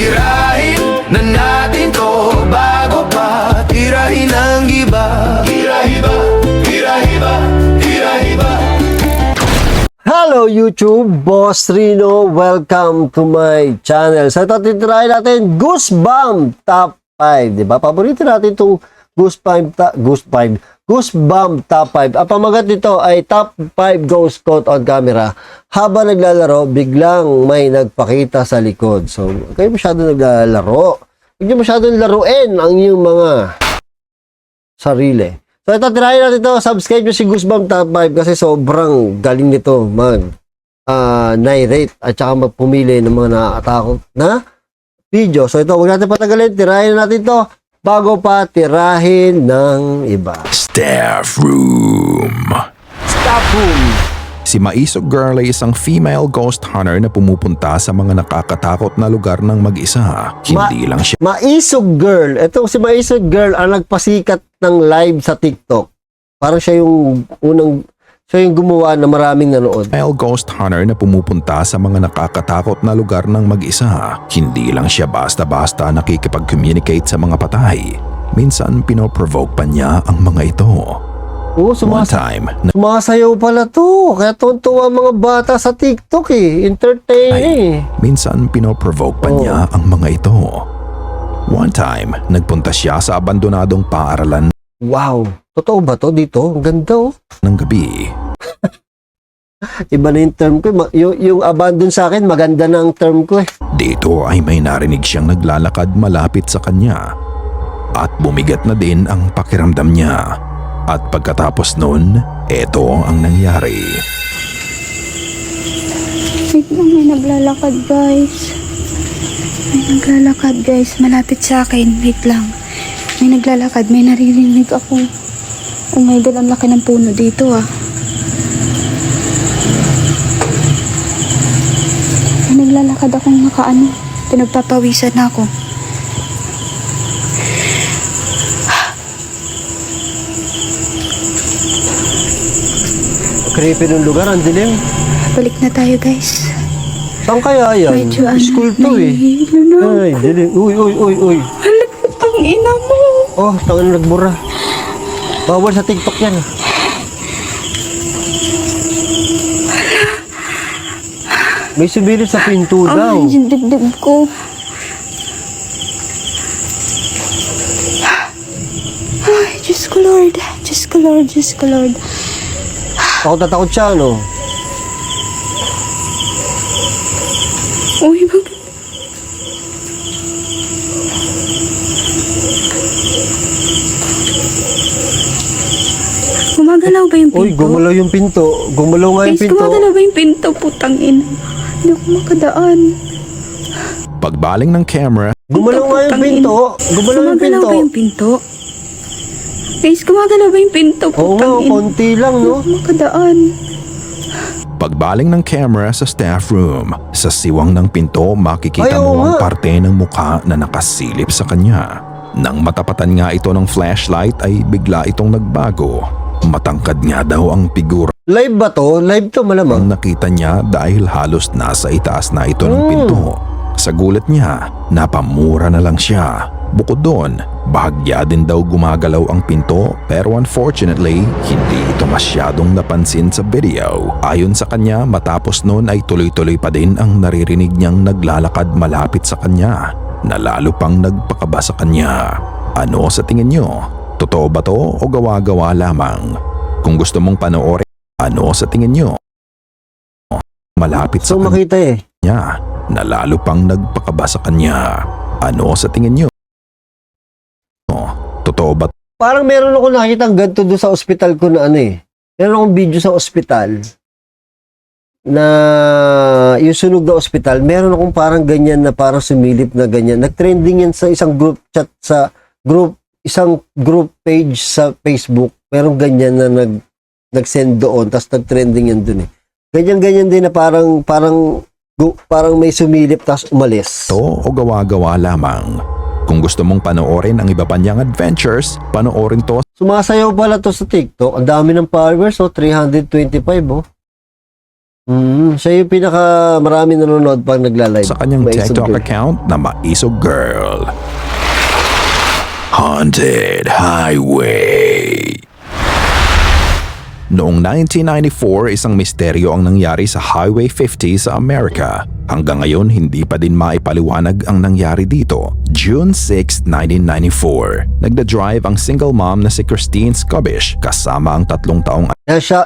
Tirahin na natin to bago pa tirahin ang iba. Tirahiba, tirahiba, tirahiba. Hello YouTube, Boss Rino. Welcome to my channel. Sa ito, titirahin natin Goosebump Top 5. Diba? Paborito natin itong Goosebump Top 5. Ang pamagat nito ay Top 5 Ghost Caught on Camera. Habang naglalaro, biglang may nagpakita sa likod. So, kayo masyado naglalaro. Huwag nyo masyadong laruin ang inyong mga sarili. So, ito, tirahin natin ito. Subscribe nyo si Goosebump Top 5 kasi sobrang galing nito narrate at saka magpumili ng mga nakakatakot na video. So, ito, huwag natin patagalin. Tirahin natin ito bago pa tirahin ng iba. Staff Room. Staff Room. Si Maisog Girl ay isang female ghost hunter na pumupunta sa mga nakakatakot na lugar ng mag-isa. Hindi lang siya Maisog Girl. Ito si Maisog Girl ang nagpasikat ng live sa TikTok. Parang siya yung gumawa na maraming nanood. female ghost hunter na pumupunta sa mga nakakatakot na lugar ng mag-isa. Hindi lang siya basta-basta nakikipag-communicate sa mga patay. Minsan pinoprovoke pa niya ang mga ito. Oo, One time, sumasayaw pala to. Kaya tuntua mga bata sa TikTok eh. Entertaining. minsan pinoprovoke pa niya ang mga ito. One time, nagpunta siya sa abandonadong paaralan Wow. Totoo ba to dito? Ang ganda oh. ng gabi. Iba na yung term ko. Yung abandon sa akin, maganda na ang term ko eh. Dito ay may narinig siyang naglalakad malapit sa kanya. At bumigat na din ang pakiramdam niya. At pagkatapos nun, eto ang nangyari. Wait lang, may naglalakad guys. May naglalakad guys, malapit sa akin. Wait lang. May naglalakad, may naririnig ako. Oh my God, ang laki ng puno dito ah. May naglalakad akong nakaano. Pinagpapawisan na ako. Creepy ng lugar, ang dilim. Balik na tayo guys. Saan kaya yan? Medyo School to eh. nahihilo na. Ay, dilim. Uy. Hala, putang ina mo. Oh, tangan nagbura. Bawal sa TikTok yan. May sumilip sa pinto daw. Ay, yung dibdib ko. Ay, Diyos ko Lord. Diyos ko Lord, Diyos ko Lord. Takot na takot siya, no? Uy, bakit? Gumagalaw ba yung pinto? Uy, gumalaw yung pinto. Gumalaw nga yung Guys, pinto. gumagalaw ba yung pinto? Putang ina. Hindi ako makadaan. Pagbaling ng camera, Gumalaw nga yung pinto. Gumalaw yung pinto. ba yung pinto? Guys, gumagalaw ba yung pinto? Oo nga, Putang ina. konti lang, no? Hindi ako makadaan. pagbaling ng camera sa staff room, sa siwang ng pinto makikita Ay, oo mo ang nga. parte ng mukha na nakasilip sa kanya. Nang matapatan nga ito ng flashlight ay bigla itong nagbago. Matangkad nga daw ang figura Live ba to? Live to malamang. ang nakita niya dahil halos nasa itaas na ito ng pinto. Sa gulat niya, napamura na lang siya. Bukod doon, bahagya din daw gumagalaw ang pinto pero unfortunately, hindi ito masyadong napansin sa video. Ayon sa kanya, matapos noon ay tuloy-tuloy pa din ang naririnig niyang naglalakad malapit sa kanya na lalo pang nagpakaba sa kanya. Ano sa tingin niyo? Totoo ba to o gawa-gawa lamang? Kung gusto mong panoorin, ano sa tingin niyo? Malapit sa So makita eh. kanya na lalo pang nagpakaba sa kanya. Ano sa tingin niyo? Totoo ba Parang meron ako nakita ng ganito doon sa ospital ko na ano eh. Meron akong video sa ospital na yung sunog na ospital, meron akong parang ganyan na parang sumilip na ganyan. Nag-trending yan sa isang group chat isang group page sa Facebook. Meron ganyan na nag-send doon, tapos nag-trending yan doon eh. Ganyan-ganyan din na parang may sumilip tapos umalis. to o gawa-gawa lamang? Kung gusto mong panoorin ang iba pa niyang adventures, panoorin to Sumasayaw pala to sa TikTok. Ang dami ng followers, 325 oh. Siya yung pinaka marami nanonood pag nagla-live. Sa kanyang Maisog TikTok Girl. account na Maisog Girl. Haunted Highway. Noong 1994, isang misteryo ang nangyari sa Highway 50 sa Amerika. Hanggang ngayon, hindi pa din maipaliwanag ang nangyari dito. June 6, 1994, nagda-drive ang single mom na si Christine Skubish kasama ang 3 taong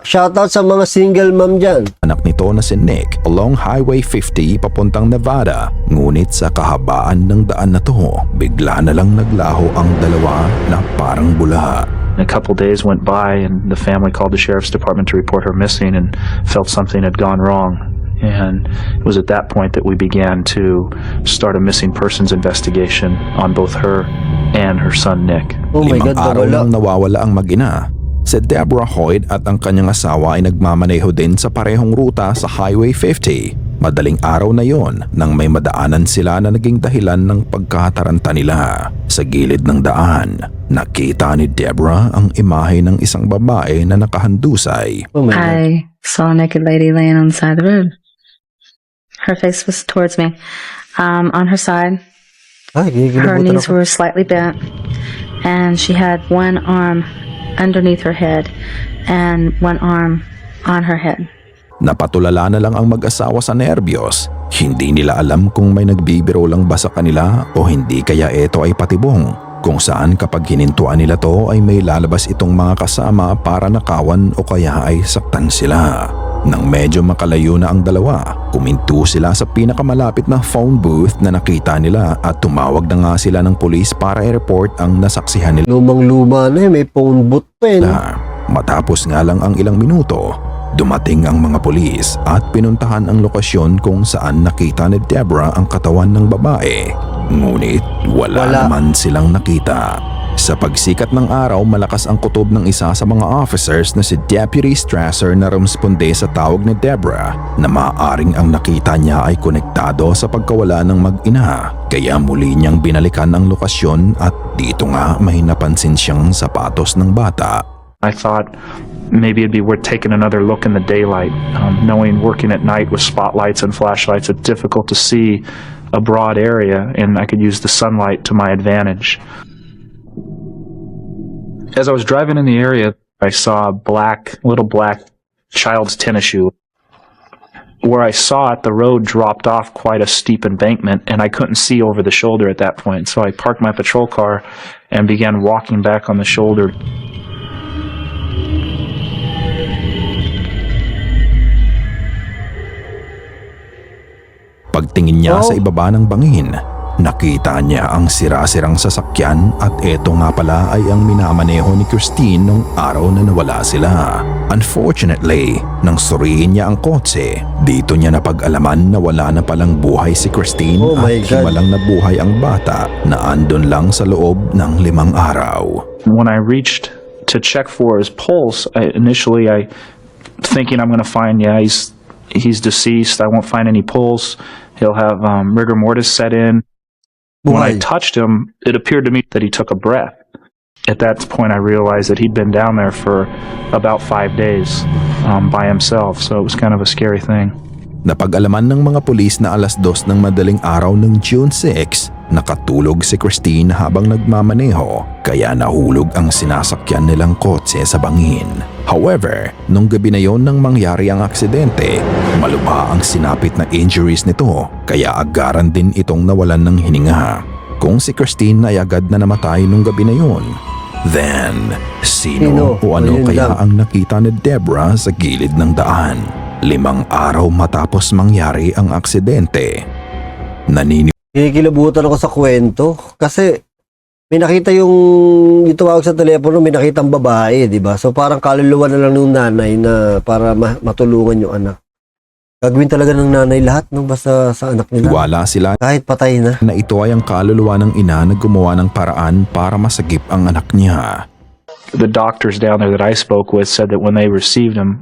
Shoutout sa mga single mom dyan. anak nito na si Nick along Highway 50 papuntang Nevada. Ngunit sa kahabaan ng daan na to, bigla na lang naglaho ang dalawa na parang bula. A couple days went by and the family called the sheriff's department to report her missing and felt something had gone wrong. And it was at that point that we began to start a missing persons investigation on both her and her son Nick. Oh my 5 God, araw nawala. lang nawawala ang mag-ina. Si Deborah Hoyt at ang kanyang asawa ay nagmamaneho din sa parehong ruta sa Highway 50. Madaling araw na yon nang may madaanan sila na naging dahilan ng pagkataranta nila. Sa gilid ng daan, nakita ni Deborah ang imahe ng isang babae na nakahandusay. Oh my God. I saw a naked lady laying on the side of the road. Her face was towards me. On her side, Ay, her ginigilabutan knees ako. were slightly bent, and she had one arm underneath her head and one arm on her head. Napatulala na lang ang mag-asawa sa nerbiyos. Hindi nila alam kung may nagbibiro lang ba sa kanila o hindi kaya ito ay patibong. Kung saan kapag hinintuan nila to ay may lalabas itong mga kasama para nakawan o kaya ay saktan sila. Nang medyo makalayo na ang dalawa, kuminto sila sa pinakamalapit na phone booth na nakita nila at tumawag na nga sila ng pulis para i-report ang nasaksihan nila. Lumang-luma na may phone booth pa eh. No? Matapos nga lang ang ilang minuto, dumating ang mga pulis at pinuntahan ang lokasyon kung saan nakita ni Deborah ang katawan ng babae. Ngunit wala naman silang nakita. Sa pagsikat ng araw, malakas ang kutob ng isa sa mga officers na si Deputy Strasser na rumesponde sa tawag ni Deborah na maaaring ang nakita niya ay konektado sa pagkawala ng mag-ina. Kaya muli niyang binalikan ang lokasyon at dito nga may napansin siyang sapatos ng bata. I thought maybe it'd be worth taking another look in the daylight. Knowing working at night with spotlights and flashlights, it's difficult to see a broad area, and I could use the sunlight to my advantage. As I was driving in the area, I saw a little black child's tennis shoe. Where I saw it, the road dropped off quite a steep embankment, and I couldn't see over the shoulder at that point. So I parked my patrol car and began walking back on the shoulder. Pagtingin niya sa ibaba ng bangin, nakita niya ang sira-sirang sasakyan at eto nga pala ay ang minamaneho ni Christine nung araw na nawala sila. Unfortunately, nang suriin niya ang kotse, dito niya napag-alaman na wala na palang buhay si Christine Oh my at God. himalang nabuhay ang bata na andon lang sa loob ng 5 araw. When I reached to check for his pulse, initially I thinking I'm going to find, he's deceased. I won't find any pulse. He'll have rigor mortis set in. When I Buhay. touched him, it appeared to me that he took a breath. At that point, I realized that he'd been down there for about 5 days by himself. So it was kind of a scary thing. Napag-alaman ng mga pulis na 2:00 ng madaling araw ng June 6, nakatulog si Christine habang nagmamaneho kaya nahulog ang sinasakyan nilang kotse sa bangin. However, nung gabi na yon nang mangyari ang aksidente, malubha ang sinapit na injuries nito kaya agaran din itong nawalan ng hininga. Kung si Christine ay agad na namatay nung gabi na yon, then sino o ano Ayun kaya lang. ang nakita ni Deborah sa gilid ng daan? 5 araw matapos mangyari ang aksidente. Kinikilabutan ako sa kwento kasi may nakita yung tawag sa telepono, may nakitang babae, di ba? So parang kaluluwa na lang ng nanay na para matulungan yung anak. Gagawin talaga ng nanay lahat no basta sa anak nila. Wala sila Kahit patay na. na ito ay ang kaluluwa ng ina na gumawa ng paraan para masagip ang anak niya. The doctors down there that I spoke with said that when they received him,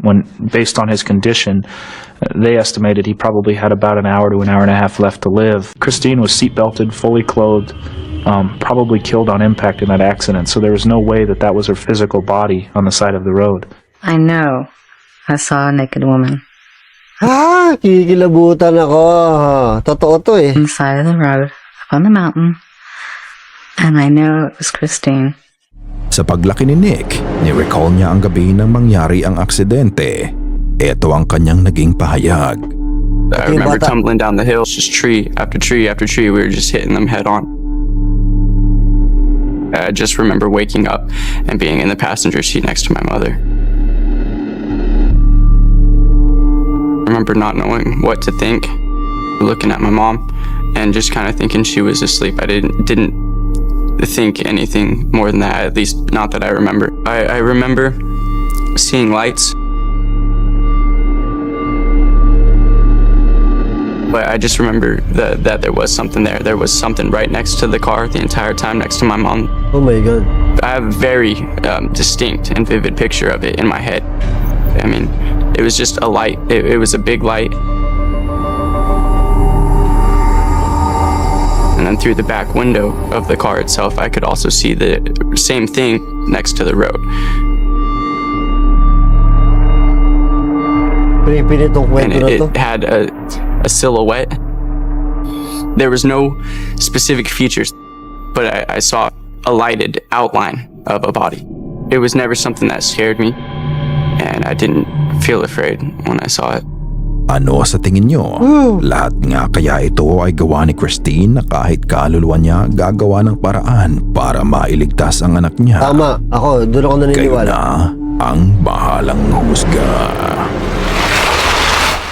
based on his condition, they estimated he probably had about an hour to an hour and a half left to live. Christine was seatbelted, fully clothed, probably killed on impact in that accident. So there was no way that was her physical body on the side of the road. I know I saw a naked woman. Kikilabutan ako. Totoo to eh. On the side of the road, up on the mountain, and I know it was Christine. Sa paglaki ni Nick, ni-recall niya ang gabi nang mangyari ang aksidente. Ito ang kanyang naging pahayag. I remember tumbling down the hill, just tree after tree after tree. We were just hitting them head on. I just remember waking up and being in the passenger seat next to my mother. I remember not knowing what to think, looking at my mom, and just kind of thinking she was asleep. I didn't think anything more than that, at least not that I remember. I remember seeing lights, but I just remember that there was something there. There was something right next to the car the entire time, next to my mom. Oh my God. I have a very distinct and vivid picture of it in my head. I mean, it was just a light. It was a big light. And then through the back window of the car itself, I could also see the same thing next to the road. Pinitong And kwento na to. it had a silhouette. There was no specific features, but I saw a lighted outline of a body. It was never something that scared me, and I didn't feel afraid when I saw it. Ano sa tingin nyo? Lahat nga kaya ito ay gawa ni Christine na kahit kaluluwa niya gagawa ng paraan para mailigtas ang anak niya. Tama. Ako, doon ako Kayo naniniwala. na ang bahalang husga.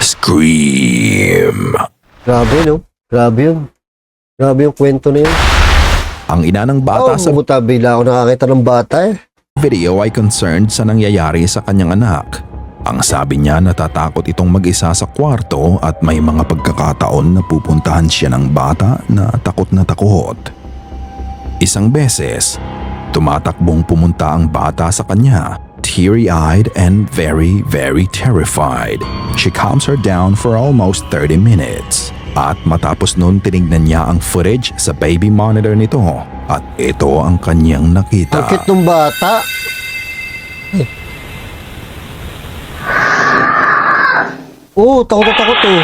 Scream! Grabe, no? Grabe yun. Grabe yung kwento na yun. Ang ina ng bata sa Puta, bigla ako nakakita ng bata eh. video ay concerned sa nangyayari sa kanyang anak. Ang sabi niya, natatakot itong mag-isa sa kwarto at may mga pagkakataon na pupuntahan siya ng bata na takot na takot. Isang beses, tumatakbong pumunta ang bata sa kanya, teary-eyed and very, very terrified. She calms her down for almost 30 minutes. At matapos nun tinignan niya ang footage sa baby monitor nito at ito ang kanyang nakita. Ang cute ng bata. Oh, takot na takot eh.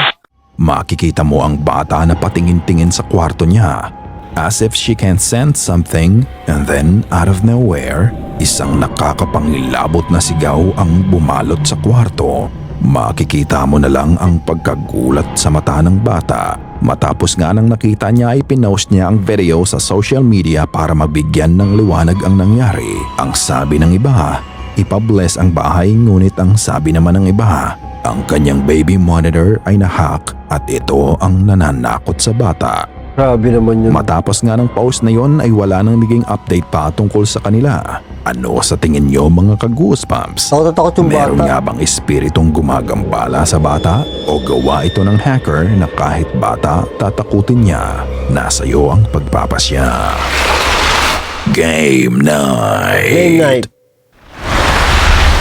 Makikita mo ang bata na patingin-tingin sa kwarto niya as if she can sense something, and then out of nowhere, isang nakakapangilabot na sigaw ang bumalot sa kwarto. Makikita mo na lang ang pagkagulat sa mata ng bata. Matapos nga nang nakita niya ay pinost niya ang video sa social media para mabigyan ng liwanag ang nangyari. Ang sabi ng iba, ipabless ang bahay, ngunit ang sabi naman ng iba, ang kanyang baby monitor ay nahack at ito ang nananakot sa bata. Grabe naman yun. Matapos nga ng post na yon ay wala nang naging update pa tungkol sa kanila. Ano sa tingin nyo mga ka-goosebumps? Takot na takot yung Meron bata. nga bang espiritong gumagambala sa bata? O gawa ito ng hacker na kahit bata tatakutin niya? Nasa iyo ang pagpapasya. Game night. Game night.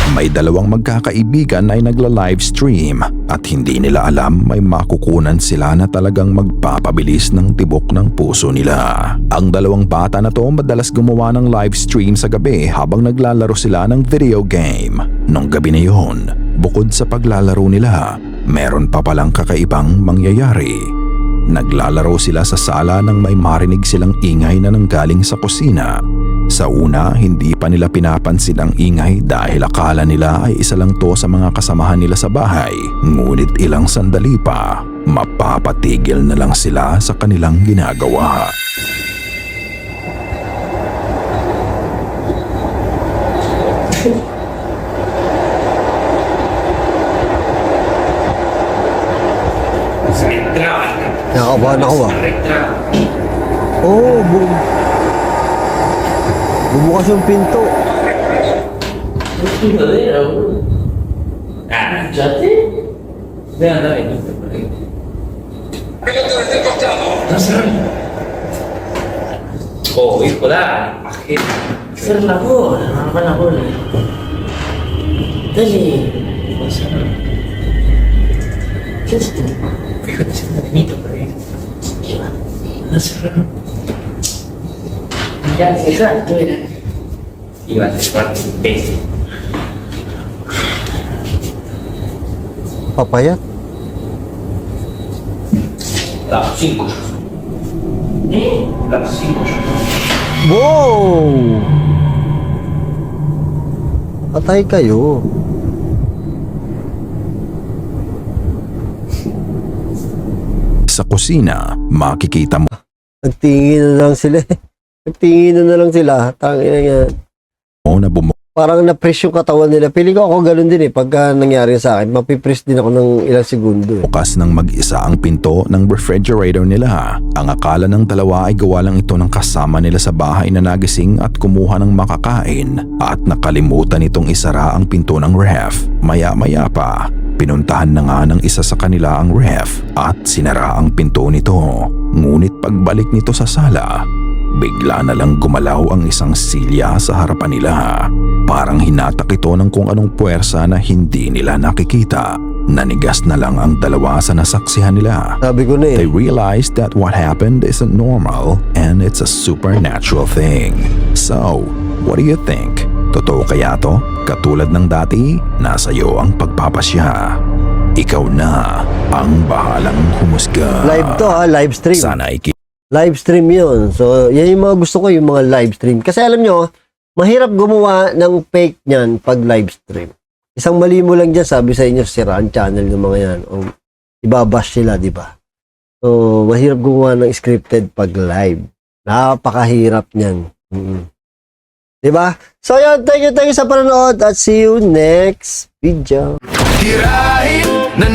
May dalawang magkakaibigan ay nagla-livestream at hindi nila alam may makukunan sila na talagang magpapabilis ng tibok ng puso nila. Ang dalawang bata na to madalas gumawa ng livestream sa gabi habang naglalaro sila ng video game. Nung gabi na yun, bukod sa paglalaro nila, meron pa palang kakaibang mangyayari. Naglalaro sila sa sala nang may marinig silang ingay na nanggaling sa kusina. Sa una, hindi pa nila pinapansin ang ingay dahil akala nila ay isa lang to sa mga kasamahan nila sa bahay. Ngunit ilang sandali pa, mapapatigil na lang sila sa kanilang ginagawa. Nakakabahan ako ah. Oh, bumukas yung pinto. Oh, wala. Bakit? Sir, ako. Nakakapan ako. Dali. Masarap. Just do. Pero sila dito pa rin. Masarap. Yan, isa. Iwan sa parte. Papayat. Dapat 5 siya. Dapat 5 siya. Wow! Patay kayo. Sa kusina, makikita mo Nagtingin na lang sila. Nagtingin na lang sila. Tangina nga. na Parang na-press yung katawan nila. Piling ko ako ganun din eh. Pagka nangyari sa akin, mapipress din ako ng ilang segundo eh. bumubukas ng mag-isa ang pinto ng refrigerator nila. Ang akala ng dalawa ay gawa lang ito ng kasama nila sa bahay na nagising at kumuha ng makakain at nakalimutan itong isara ang pinto ng ref. Maya-maya pa, pinuntahan na nga ng isa sa kanila ang ref at sinara ang pinto nito. Ngunit pagbalik nito sa sala, bigla na lang gumalaw ang isang silya sa harapan nila. Parang hinatak ito ng kung anong puwersa na hindi nila nakikita. Nanigas na lang ang dalawa sa nasaksihan nila. Sabi ko na eh. They realized that what happened isn't normal and it's a supernatural thing. So, what do you think? Totoo kaya to? Katulad ng dati, nasa iyo ang pagpapasya. Ikaw na ang bahalang humusga. Live to ha, live stream. Sana Live stream yun. So, yan yung mga gusto ko, yung mga live stream. Kasi alam nyo, mahirap gumawa ng fake niyan pag live stream. Isang mali mo lang dyan, sabi sa inyo, siraan channel ng mga yan. O, ibabash sila, di ba? So, mahirap gumawa ng scripted pag live. Napakahirap niyan. Di ba? So, yun, thank you sa panonood at see you next video. Tirahin na